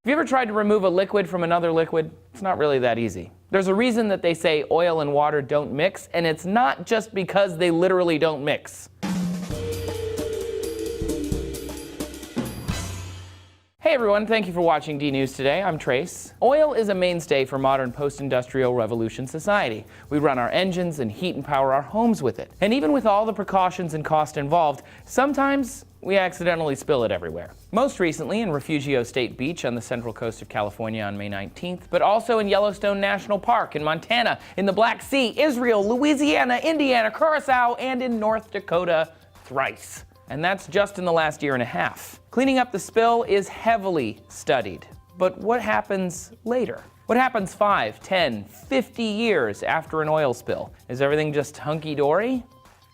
Have you ever tried to remove a liquid from another liquid? It's not really that easy. There's a reason that they say oil and water don't mix, and it's not just because they literally don't mix. Hey everyone, thank you for watching D-News today. I'm Trace. Oil is a mainstay for modern post-industrial revolution society. We run our engines and heat and power our homes with it. And even with all the precautions and cost involved, sometimes we accidentally spill it everywhere. Most recently in Refugio State Beach on the central coast of California on May 19th, but also in Yellowstone National Park, in Montana, in the Black Sea, Israel, Louisiana, Indiana, Curacao, and in North Dakota thrice. And that's just in the last year and a half. Cleaning up the spill is heavily studied. But what happens later? What happens 5, 10, 50 years after an oil spill? Is everything just hunky-dory?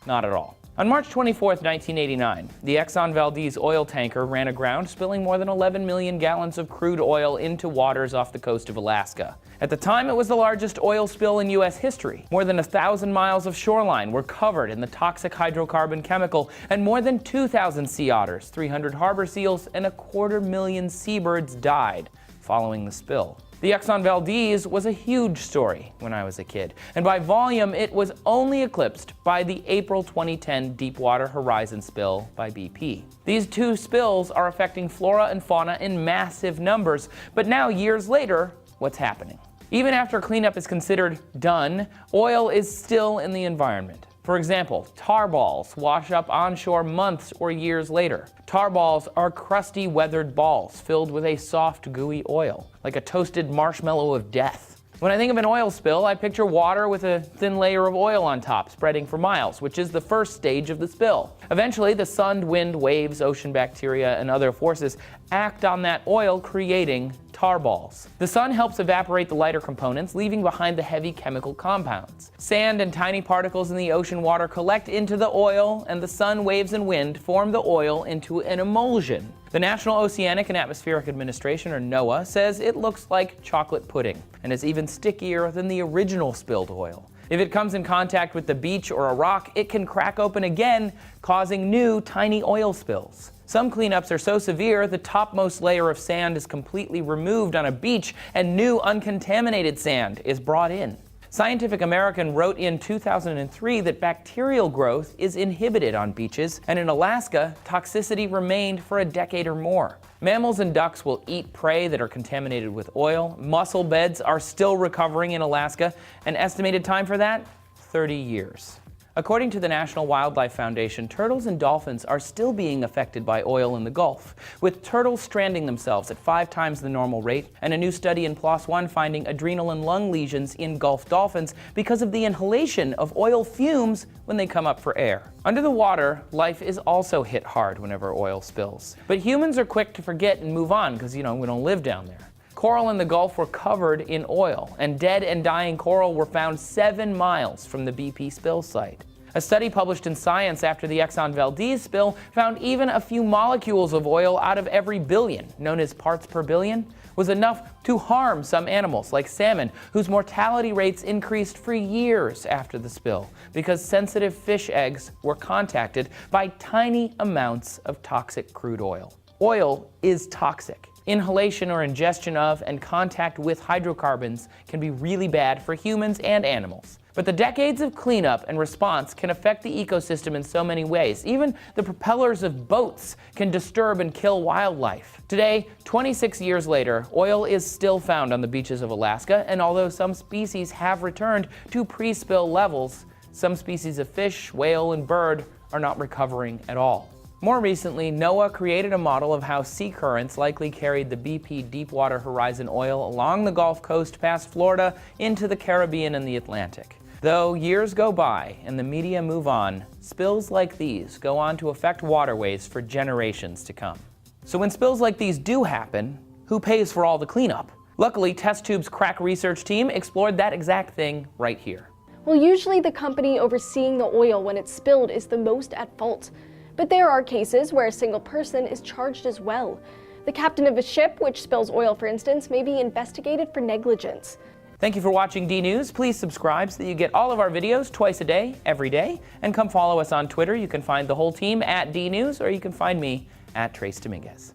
Not at all. On March 24, 1989, the Exxon Valdez oil tanker ran aground, spilling more than 11 million gallons of crude oil into waters off the coast of Alaska. At the time, it was the largest oil spill in U.S. history. More than 1,000 miles of shoreline were covered in the toxic hydrocarbon chemical, and more than 2,000 sea otters, 300 harbor seals, and 250,000 seabirds died following the spill. The Exxon Valdez was a huge story when I was a kid, and by volume it was only eclipsed by the April 2010 Deepwater Horizon spill by BP. These two spills are affecting flora and fauna in massive numbers, but now years later, what's happening? Even after cleanup is considered done, oil is still in the environment. For example, tar balls wash up onshore months or years later. Tar balls are crusty, weathered balls filled with a soft, gooey oil, like a toasted marshmallow of death. When I think of an oil spill, I picture water with a thin layer of oil on top, spreading for miles, which is the first stage of the spill. Eventually, the sun, wind, waves, ocean bacteria, and other forces act on that oil, creating tar balls. The sun helps evaporate the lighter components, leaving behind the heavy chemical compounds. Sand and tiny particles in the ocean water collect into the oil, and the sun, waves, and wind form the oil into an emulsion. The National Oceanic and Atmospheric Administration, or NOAA, says it looks like chocolate pudding and is even stickier than the original spilled oil. If it comes in contact with the beach or a rock, it can crack open again, causing new tiny oil spills. Some cleanups are so severe, the topmost layer of sand is completely removed on a beach and new uncontaminated sand is brought in. Scientific American wrote in 2003 that bacterial growth is inhibited on beaches, and in Alaska, toxicity remained for a decade or more. Mammals and ducks will eat prey that are contaminated with oil. Mussel beds are still recovering in Alaska. An estimated time for that? 30 years. According to the National Wildlife Foundation, turtles and dolphins are still being affected by oil in the Gulf, with turtles stranding themselves at 5 times the normal rate, and a new study in PLOS One finding adrenal and lung lesions in Gulf dolphins because of the inhalation of oil fumes when they come up for air. Under the water, life is also hit hard whenever oil spills. But humans are quick to forget and move on because, we don't live down there. Coral in the Gulf were covered in oil, and dead and dying coral were found 7 miles from the BP spill site. A study published in Science after the Exxon Valdez spill found even a few molecules of oil out of every billion, known as parts per billion, was enough to harm some animals, like salmon, whose mortality rates increased for years after the spill because sensitive fish eggs were contacted by tiny amounts of toxic crude oil. Oil is toxic. Inhalation or ingestion of and contact with hydrocarbons can be really bad for humans and animals. But the decades of cleanup and response can affect the ecosystem in so many ways. Even the propellers of boats can disturb and kill wildlife. Today, 26 years later, oil is still found on the beaches of Alaska, and although some species have returned to pre-spill levels, some species of fish, whale, and bird are not recovering at all. More recently, NOAA created a model of how sea currents likely carried the BP Deepwater Horizon oil along the Gulf Coast past Florida into the Caribbean and the Atlantic. Though years go by and the media move on, spills like these go on to affect waterways for generations to come. So when spills like these do happen, who pays for all the cleanup? Luckily, Test Tube's crack research team explored that exact thing right here. Well, usually the company overseeing the oil when it's spilled is the most at fault. But there are cases where a single person is charged as well. The captain of a ship which spills oil, for instance, may be investigated for negligence. Thank you for watching D-News. Please subscribe so that you get all of our videos twice a day, every day. And come follow us on Twitter. You can find the whole team at D-News, or you can find me at Trace Dominguez.